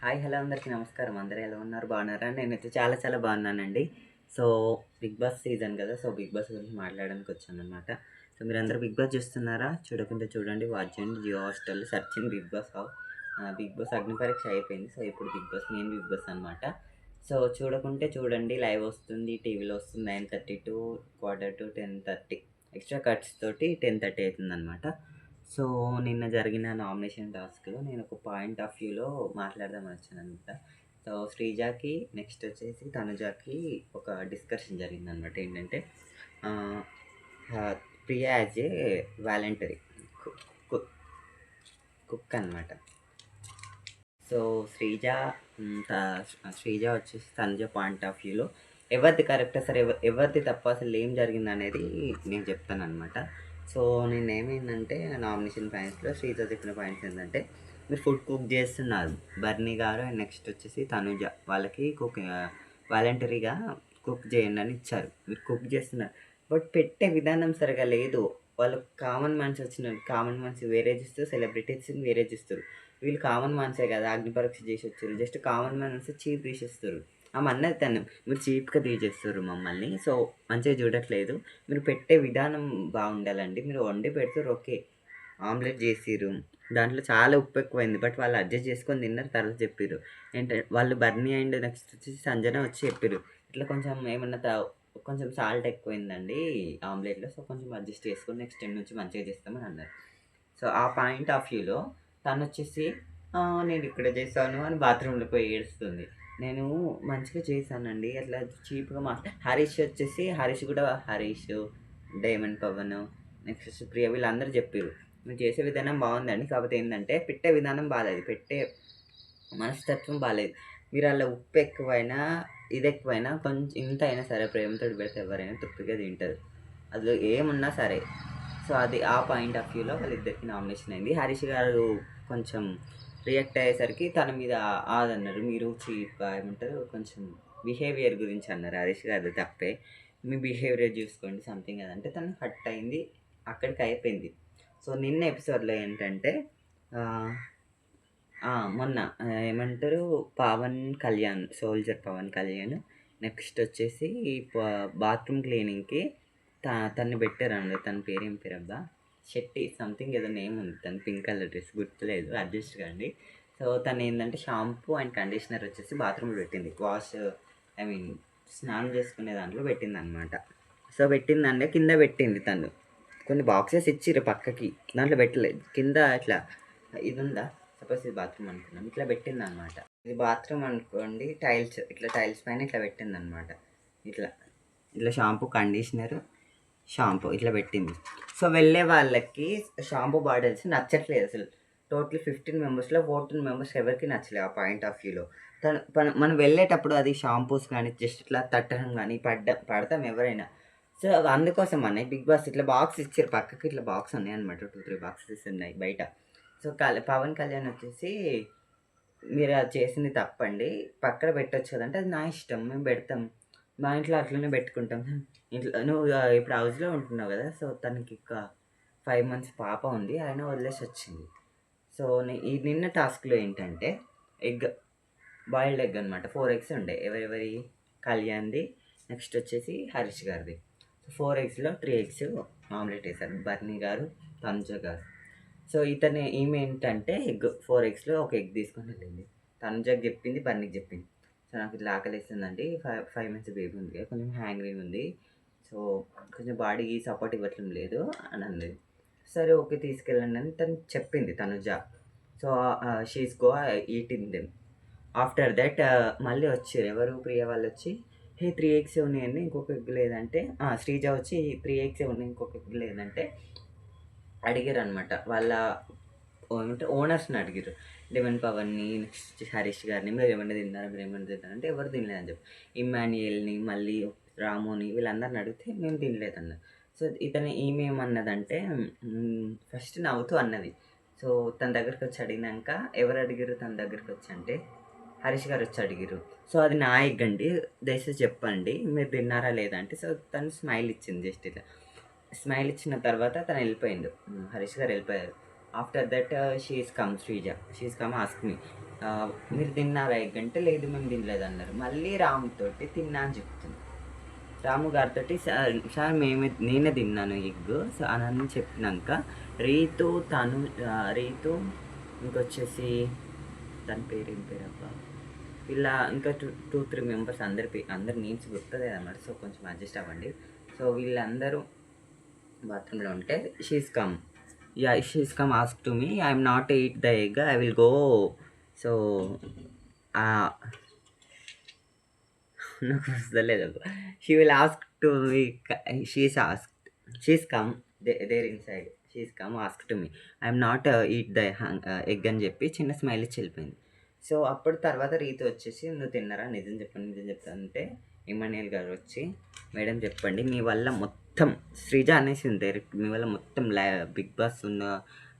Hi hello అందరికీ నమస్కారం. అందరూ ఎలా ఉన్నారు? బాగున్నారా? నేనైతే చాలా చాలా బాగున్నానండి. సో, బిగ్ బాస్ సీజన్ కదా! సో, బిగ్ బాస్ గురించి మాట్లాడడానికి వచ్చాననమాట. సో, మీరందరూ బిగ్ బాస్ చూస్తున్నారా? చూడకుంటే చూడండి, వాచ్ చేయండి. జియో హాట్‌స్టార్‌లో searching Bigg Boss how. Bigg Boss Agni Pariksha అయిపోయింది. సో, ఇప్పుడు Bigg Boss main Bigg Boss అనమాట. సో, చూడకుంటే చూడండి, లైవ్ వస్తుంది. టీవీలో వస్తుంది 9:30 టు 10:30 ఎక్స్ట్రా కట్స్ తోటి 10:30 అవుతుందనమాట. సో, నిన్న జరిగిన నామినేషన్ టాస్క్‌లో నేనొక పాయింట్ ఆఫ్ వ్యూలో మాట్లాడదామని వచ్చాననమాట. సో, శ్రీజాకి నెక్స్ట్ వచ్చేసి తనుజాకి ఒక డిస్కషన్ జరిగిందనమాట. ఏంటంటే ఆహ్, ప్రియా యాజ్ ఏ వాలంటరీ కు కు కుక్ అనమాట. సో, శ్రీజ హ్మ్, త శ్రీజ వచ్చేసి తనుజ పాయింట్ ఆఫ్ వ్యూలో ఎవరిది కరెక్ట్ అసలు ఎవరిది తప్పు అసలు ఏం జరిగిందనేది నేను చెప్తాననమాట. సో, నేనేమైందంటే నామినేషన్ పాయింట్స్‌లో శ్రీజ చెప్పిన పాయింట్స్ ఏంటంటే, మీరు ఫుడ్ కుక్ చేస్తున్నారు. బర్నీ గారు అండ్ నెక్స్ట్ వచ్చేసి తనుజ వాళ్ళకి వాలంటరీగా కుక్ చేయండి అని ఇచ్చారు. మీరు కుక్ చేస్తున్నారు. బట్ పెట్టే విధానం సరిగ్గా లేదు. వాళ్ళు కామన్ మనిషి వేరే చూస్తారు. సెలబ్రిటీస్‌ని వేరే చూస్తారు. వీళ్ళు కామన్ మ్యాన్సే కదా! అగ్ని పరీక్ష చేసొచ్చిర్రు. జస్ట్ కామన్ మ్యాన్స్ చీప్ తీసేస్తుర్రు. ఆమె అన్నది తను. మీరు చీప్‌గా తీసేస్తుర్రు మమ్మల్ని. సో, మంచిగా చూడట్లేదు. మీరు పెట్టే విధానం బాగుండాలండి. మీరు వండి పెడుతుర్రు ఓకే. ఆమ్లెట్ చేసిర్రు. దాంట్లో చాలా ఉప్పు ఎక్కువైంది. బట్ వాళ్ళు అడ్జస్ట్ చేసుకొని తిన్నారు. తర్వాత చెప్పిర్రు. వాళ్ళు బర్నీ అండ్ నెక్స్ట్ వచ్చేసి సంజన వచ్చి చెప్పిర్రు. ఇట్లా కొంచెం ఏమన్నా కొంచెం సాల్ట్ ఎక్కువైందండి ఆమ్లెట్‌లో. సో, కొంచెం అడ్జస్ట్ చేసుకొని నెక్స్ట్ టైమ్ నుంచి మంచిగా చేస్తామని అన్నారు. సో, ఆ పాయింట్ ఆఫ్ వ్యూలో తనొచ్చేసి నేనిక్కడ చేశాను అని బాత్రూమ్‌లో పోయి ఏడుస్తుంది. నేను మంచిగా చేశానండి. అట్లా చీప్‌గా హరీష్ కూడా డైమండ్ పవన్, నెక్స్ట్ సుప్రియ వీళ్ళందరూ చెప్పిర్రు. "మీరు చేసే విధానం బావుందండి. కాకపోతే ఏందంటే పెట్టే విధానం బాలేదు. పెట్టే మనస్తత్వం బాలేదు. మీరు అలా ఉప్పు ఎక్కువైనా, ఇది ఎక్కువైనా కొంచెం ఇంత అయినా సరే ప్రేమతోటి పెడితే ఎవరైనా తృప్తిగా తింటారు. అందులో ఏమున్నా సరే." సో, అది ఆ పాయింట్ ఆఫ్ వ్యూలో వాళ్ళిద్దరికీ నామినేషన్ అయింది. హరీష్ గారు కొంచెం రియాక్ట్ అయ్యేసరికి తన మీద ఆదన్నారు. మీరు చీప్‌గా ఏమంటారు కొంచెం బిహేవియర్ గురించి అన్నారు. హరీష్ గారిది తప్పే. మీ బిహేవియర్ చూసుకోండి సంథింగ్ అదంటే తను హర్ట్ అయింది. అక్కడికి అయిపోయింది. సో, నిన్న ఎపిసోడ్‌లో ఏంటంటే ఆహ్, మొన్న ఏమంటారు 'పవన్ కళ్యాణ్' 'సోల్జర్ పవన్ కళ్యాణ్' నెక్స్ట్ వచ్చేసి బాత్రూమ్ క్లీనింగ్‌కి తన్ని పెట్టారండి. తన పేరేం పేరబ్బా! శెట్టి సంథింగ్ ఏదో నేమ్ ఉంది. తను పింక్ కలర్ డ్రెస్ గుర్తులేదు. అడ్జస్ట్ కండి. సో, తనేందంటే షాంపూ అండ్ కండిషనర్ వచ్చేసి బాత్రూమ్‌లో పెట్టింది. ఐ మీన్ స్నానం చేసుకునే దాంట్లో పెట్టిందనమాట. సో, పెట్టిందంటే కింద పెట్టింది తను. కొన్ని బాక్సెస్ ఇచ్చిర్రు పక్కకి. దాంట్లో పెట్టలేదు. కింద ఇట్లా ఇదుందా? సపోజ్ ఇది బాత్రూమ్ అనుకున్నాం. ఇట్లా పెట్టిందనమాట. ఇది బాత్రూమ్ అనుకోండి. ఇట్లా టైల్స్ పైన ఇట్లా పెట్టిందనమాట. ఇట్లా. ఇట్లా షాంపూ ఇట్లా పెట్టింది. సో, వెళ్ళే వాళ్ళకి షాంపూ బాటిల్స్ నచ్చట్లేదు అసలు. టోటల్ 15 మెంబర్స్‌లో 14 మెంబర్స్‌కి ఎవరికీ నచ్చలేదు ఆ పాయింట్ ఆఫ్ వ్యూలో. మనం వెళ్ళేటప్పుడు అది షాంపూస్ కానీ జస్ట్ ఇట్లా తట్టడం కానీ పడతాం ఎవరైనా. సో, అందుకోసమని బిగ్ బాస్ ఇట్లా బాక్స్ ఇచ్చారు. పక్కకి ఇట్లా బాక్స్ ఉన్నాయన్నమాట. 2, 3 బాక్సెస్ ఉన్నాయి బయట. సో, పవన్ కళ్యాణ్ వచ్చేసి మీరు అది చేసింది తప్పండి. పక్కన పెట్టొచ్చు కదంటే, అది నా ఇష్టం. మేము పెడతాం. మా ఇంట్లో అట్లనే పెట్టుకుంటాం. నువ్వు ఇప్పుడు హౌస్‌లో ఉంటున్నావు గదా! సో, తనకి 5 మంత్స్ పాప ఉంది. అయినా వదిలేసొచ్చింది. సో, నిన్న టాస్క్‌లో ఏంటంటే, ఎగ్ బాయిల్డ్ ఎగ్ అనమాట. 4 ఎగ్స్ ఉండే. ఎవరెవరియి? కళ్యాణ్‌ది, నెక్స్ట్ వచ్చేసి హరీష్ గారిది. 4 ఎగ్స్‌లో 3 ఎగ్స్ ఆమ్లెట్ ఏసారు. బర్నీ గారు, తనుజ గారు. సో, ఈమె ఏంటంటే 4 ఎగ్స్‌లో ఒక ఎగ్ తీసుకొని వెళ్ళింది. తనుజకి చెప్పింది, బన్నీకి చెప్పింది. సో, నాకు ఇట్లా ఆకలేస్తుందండి. 5 మంత్స్ బేబీ ఉంది కదా! కొంచెం హ్యాంగ్రీగా ఉంది. సో, కొంచెం బాడీకి సపోర్ట్ ఇవ్వట్లేదు లేదు అని అన్నది. సరే ఓకే తీసుకెళ్ళండి అని తను చెప్పింది Tanuja. So, she is eating them. After that మళ్ళీ వచ్చిర్రు. ఎవరు ప్రియ వాళ్ళొచ్చి, "హే! 3 ఎగ్సే ఉన్నాయండి. ఇంకొక ఎగ్ లేదంటే" శ్రీజ వచ్చి 3 ఎగ్సే ఉన్నాయి. ఇంకొక ఎగ్ లేదంటే అడిగారనమాట. వాళ్ళ ఏమంటారు ఓనర్స్‌ని అడిగిర్రు. లెమన్ పవన్‌ని, నెక్స్ట్ వచ్చేసి హరీష్ గారిని మీరేమన్నా తిన్నారా? మీరేమన్నా తిన్నారా? అంటే ఎవరు తినలేదని చెప్పి. ఇమ్మాన్యుయల్‌ని, మళ్ళీ రాముని వీళ్ళందరిని అడిగితే మేము తినలేదన్నారు. సో, ఈమె ఏమన్నదంటే ఫస్ట్ నవ్వుతూ అన్నది. సో, తన దగ్గరికొచ్చి అడిగినంక ఎవరు అడిగిర్రు తన దగ్గరికొచ్చి అంటే హరీష్ గారొచ్చి అడిగిర్రు. సో, అది నా ఎగ్ అండి. దయచేసి చెప్పండి. మీరు తిన్నారా లేదా అంటే సో, తను స్మైల్ ఇచ్చింది జస్ట్ ఇట్లా. స్మైల్ ఇచ్చిన తర్వాత తను వెళ్ళిపోయిండు. హరీష్ గారు వెళ్ళిపోయారు. After that she's come Sreeja, she's come ask me, మీరు తిన్నారా ఎగ్ అంటే లేదు మేము తినలేదు అన్నారు. మళ్ళీ రాముతోటి తిన్నా అని చెప్తుంది. రాము గారితో సార్ నేనే తిన్నాను ఎగ్ సో అని చెప్పినాక రీతు రీతు ఇంకొచ్చేసి దాని పేరు ఏం పేరు అబ్బా, ఇలా ఇంకా 2-3 మెంబర్స్ అందరి నేమ్స్ గుర్తుంది అన్నమాట. సో కొంచెం అడ్జస్ట్ అవ్వండి. సో వీళ్ళందరూ బాత్రూంలో ఉంటే she's come ask to me, I'm not eat the egg, I will go. So నాకు వస్తలేదు. She will ask to me, she's come there inside, she's come ask to me, I'm not eat the egg అని చెప్పి చిన్న smile ఇచ్చి వెళ్ళిపోయింది. So అప్పుడు తర్వాత రీతి వచ్చేసి నువ్వు తిన్నారా, నిజం చెప్తా అంటే ఇమానియల్ గారు వచ్చి మేడం చెప్పండి, మీ వల్ల మొత్తం శ్రీజ అనేసి డైరెక్ట్ మీ వల్ల మొత్తం బిగ్ బాస్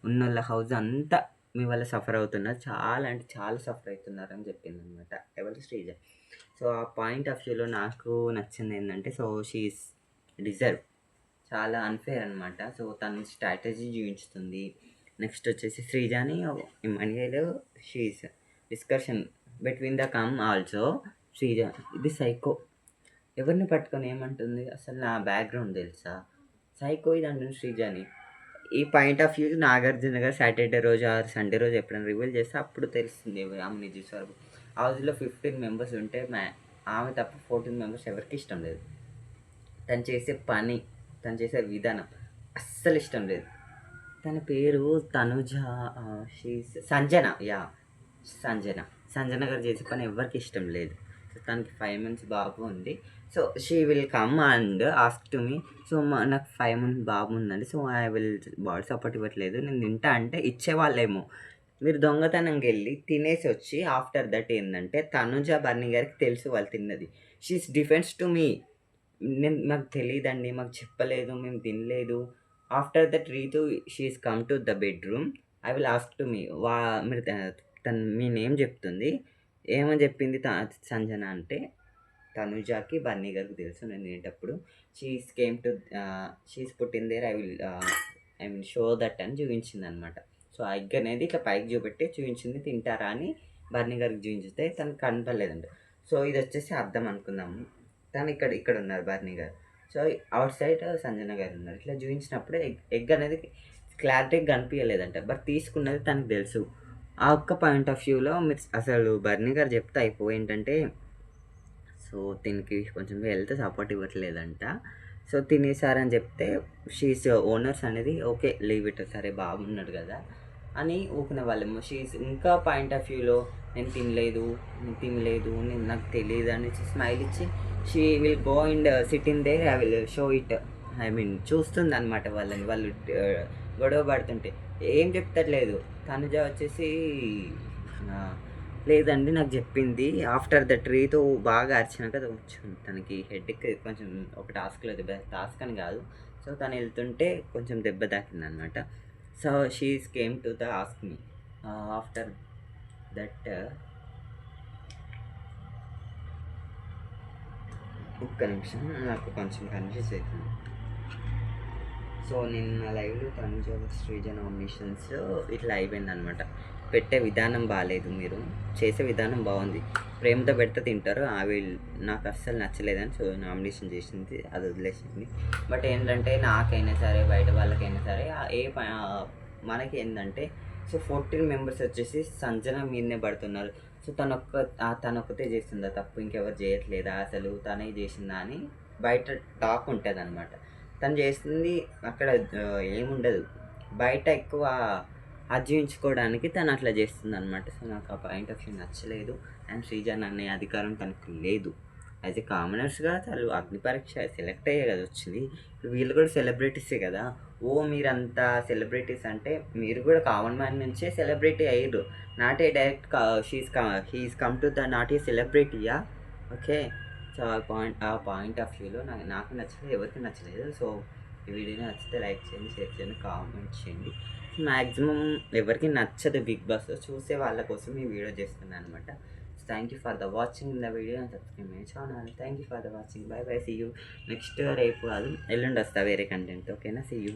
ఉన్న హౌస్ అంతా మీ వల్ల సఫర్ అవుతున్నారు, చాలా అంటే చాలా సఫర్ అవుతున్నారు అని చెప్పింది అనమాట. ఎవరు శ్రీజ. సో ఆ పాయింట్ ఆఫ్ వ్యూలో నాకు నచ్చింది ఏంటంటే, సో షీఈస్ డిజర్వ్, చాలా అన్ఫేర్ అనమాట. సో తను స్ట్రాటజీ చూపించుతుంది. నెక్స్ట్ వచ్చేసి శ్రీజాని Emmanuel she's discussion between the come also Sreeja ఇది సైకో, ఎవరిని పట్టుకొని ఏమంటుంది అసలు నా బ్యాక్గ్రౌండ్ తెలుసా, సైకో ఇది అంటుంది శ్రీజాని. ఈ పాయింట్ ఆఫ్ వ్యూ నాగార్జున గారు సాటర్డే రోజు ఆర్ సండే రోజు ఎప్పుడైనా రివీల్ చేస్తే అప్పుడు తెలుస్తుంది ఆమె నిజ స్వరూపం. హౌస్లో 15 మెంబర్స్ ఉంటే ఆమె తప్ప 14 మెంబర్స్ ఎవరికి ఇష్టం లేదు. తను చేసే పని, తను చేసే విధానం అస్సలు ఇష్టం లేదు. తన పేరు తనుజ, సంజన గారు చేసే పని ఎవరికి ఇష్టం లేదు. సో తనకి 5 months బాబు ఉంది. So she will come and ask to me, so నాకు 5 months బాబు ఉందండి, so I will body support ఇవ్వట్లేదు, నేను తింటా అంటే ఇచ్చేవాళ్ళేమో. మీరు దొంగతనంకి వెళ్ళి తినేసి వచ్చి ఆఫ్టర్ దట్ ఏంటంటే తనుజ బర్నీ గారికి తెలుసు వాళ్ళు తిన్నది. షీస్ డిఫెన్స్ టు మీ, మాకు తెలియదండి, మాకు చెప్పలేదు, మేము తినలేదు. After that Ritu she's come to the bedroom, I will ask to me, మీరు తను మీ నేమ్ చెప్తుంది. ఏమని చెప్పింది సంజన అంటే, తనుజాకి బన్నీ గారికి తెలుసు నేను తినేటప్పుడు, she's putting there, I will show that అని చూపించింది అనమాట. సో ఆ ఎగ్ అనేది ఇట్లా పైకి చూపెట్టి చూపించింది, తింటారా అని బన్నీ గారికి చూపించితే తనకు కనపడలేదండి. సో ఇది వచ్చేసి అర్థం అనుకుందాము, తను ఇక్కడ ఉన్నారు బర్నీ గారు, సో అవుట్ సైడ్ సంజన గారు ఉన్నారు. ఇట్లా చూపించినప్పుడు ఎగ్ అనేది క్లారిటీగా కనిపించలేదంట, బట్ తీసుకున్నది తనకు తెలుసు. ఆ ఒక్క పాయింట్ ఆఫ్ వ్యూలో మీరు అసలు బర్నీ గారు చెప్తే ఏంటంటే, సో దీనికి కొంచెం హెల్త్ సపోర్ట్ ఇవ్వట్లేదంట, సో తినేసారని చెప్తే షీస్ ఓనర్స్ అనేది ఓకే లీవ్ ఇట్, సరే బాగున్నాడు కదా అని ఊకునే వాళ్ళేమో. షీస్ ఇంకా పాయింట్ ఆఫ్ వ్యూలో నేను తినలేదు నేను నాకు తెలియదు అని స్మైల్ ఇచ్చి she will go and SIT in there, I will show it, చూస్తుంది అనమాట వాళ్ళని, వాళ్ళు గొడవ పడుతుంటే ఏం చెప్తట్లేదు. తనుజ వచ్చేసి లేదండి నాకు చెప్పింది. ఆఫ్టర్ దట్ రీతో బాగా అరిచినాక కొంచెం తనకి హెడ్కి కొంచెం ఒక టాస్క్లో టాస్క్ అని కాదు, సో తను వెళ్తుంటే కొంచెం దెబ్బ తాకింది అనమాట. So she's came to the ask me. After that ఒక్క నిమిషం నాకు కొంచెం కన్ఫ్యూజ్ అవుతుంది. సో నిన్న లైవ్లో తనుజ శ్రీజ నామినేషన్స్ ఇట్లా అయిపోయింది అనమాట. పెట్టే విధానం బాగాలేదు, మీరు చేసే విధానం బాగుంది, ప్రేమతో పెడితే తింటారు, అవి నాకు అస్సలు నచ్చలేదని సో నామినేషన్ చేసింది, అది వదిలేసింది. బట్ ఏంటంటే నాకైనా సరే బయట వాళ్ళకైనా సరే మనకి ఏంటంటే, సో 14 members వచ్చేసి సంజన మీదనే పడుతున్నారు. సో తనొక్కతే చేస్తుందా తప్పు, ఇంకెవరు చేయట్లేదా, అసలు తనే చేసిందా అని బయట టాక్ ఉంటుంది అనమాట. తను చేస్తుంది అక్కడ ఏముండదు, బయట ఎక్కువ అర్జించుకోవడానికి తను అట్లా చేస్తుంది అనమాట. సో నాకు ఆ పాయింట్ ఆఫ్ వ్యూ నచ్చలేదు. అండ్ శ్రీజన్ అనే అధికారం తనకు లేదు. యాజ్ ఏ కామనర్స్గా తను అగ్ని పరీక్ష సెలెక్ట్ అయ్యే కదా వచ్చింది. వీళ్ళు కూడా సెలబ్రిటీసే కదా. మీరంతా సెలబ్రిటీస్ అంటే మీరు కూడా కామన్ మ్యాన్ నుంచే సెలబ్రిటీ అయ్యారు, not a direct he's come to the not a సెలబ్రిటీయా. ఓకే, సో ఆ పాయింట్ ఆఫ్ వ్యూలో నాకు నచ్చలేదు, ఎవరికి నచ్చలేదు. సో ఈ వీడియో నచ్చితే లైక్ చేయండి, షేర్ చేయండి, కామెంట్ చేయండి. మ్యాక్సిమం ఎవరికి నచ్చదు బిగ్ బాస్, చూసే వాళ్ళ కోసం ఈ వీడియో చేస్తున్నాను అనమాట. Thank you for the watching the video and subscribe my channel. Thank you for the watching. Bye bye, see you next. రేపు కాదు ఎల్లుండి వస్తా వేరే కంటెంట్. ఓకేనా, సీ యూ.